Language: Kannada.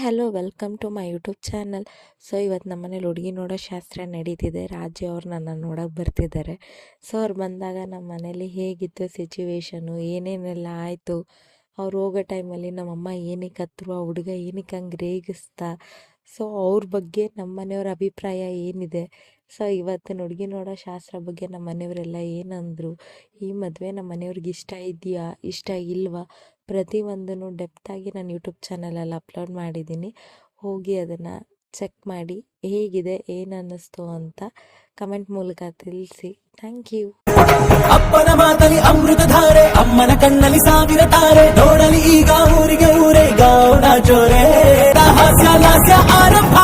Hello welcome to my YouTube channel. So ಇವತ್ತು ನಮ್ಮ ಮನೇಲಿ ಹುಡುಗಿ ನೋಡೋ ಶಾಸ್ತ್ರ ನಡೀತಿದೆ. ರಾಜು ಅವ್ರು ನನ್ನ ನೋಡೋಕೆ ಬರ್ತಿದ್ದಾರೆ. ಸೊ ಅವ್ರು ಬಂದಾಗ ನಮ್ಮ ಮನೇಲಿ ಹೇಗಿತ್ತು ಸಿಚುವೇಶನು, ಏನೇನೆಲ್ಲ ಆಯಿತು, ಅವ್ರು ಹೋಗೋ ಟೈಮಲ್ಲಿ ನಮ್ಮಮ್ಮ ಏನಕ್ಕೆ ಹತ್ರು, ಆ ಹುಡುಗ ಏನಕ್ಕೆ ಹಂಗೆ ರೇಗಿಸ್ತಾ, ಸೊ ಅವ್ರ ಬಗ್ಗೆ ನಮ್ಮ ಮನೆಯವ್ರ ಅಭಿಪ್ರಾಯ ಏನಿದೆ, ಸೊ ಇವತ್ತಿನ ಹುಡುಗಿ ನೋಡೋ ಶಾಸ್ತ್ರ ಬಗ್ಗೆ ನಮ್ಮ ಮನೆಯವರೆಲ್ಲ ಏನಂದರು, ಈ ಮದುವೆ ನಮ್ಮ ಮನೆಯವ್ರಿಗೆ ಇಷ್ಟ ಇದೆಯಾ ಇಷ್ಟ ಇಲ್ವಾ, ಪ್ರತಿಯೊಂದನ್ನು ಡೆಪ್ತಾಗಿ ನಾನು ಯೂಟ್ಯೂಬ್ ಚಾನಲಲ್ಲಿ ಅಪ್ಲೋಡ್ ಮಾಡಿದ್ದೀನಿ. ಹೋಗಿ ಅದನ್ನು ಚೆಕ್ ಮಾಡಿ ಹೇಗಿದೆ ಏನು ಅನ್ನಿಸ್ತು ಅಂತ ಕಮೆಂಟ್ ಮೂಲಕ ತಿಳಿಸಿ. Thank you. ಅಪ್ಪನ ಮಾತಲಿ ಅಮೃತಧಾರೆ, ಅಮ್ಮನ ಕಣ್ಣಲ್ಲಿ ಸಾವಿರ ತಾರೆ, ನೋಡಲಿ ಈಗ ಊರಿಗೆ ಊರೇ ಗೌಡ ಜೋರೆ, ಹಾಸ್ಯ ಲಾಸ್ಯ ಆರಂಭ.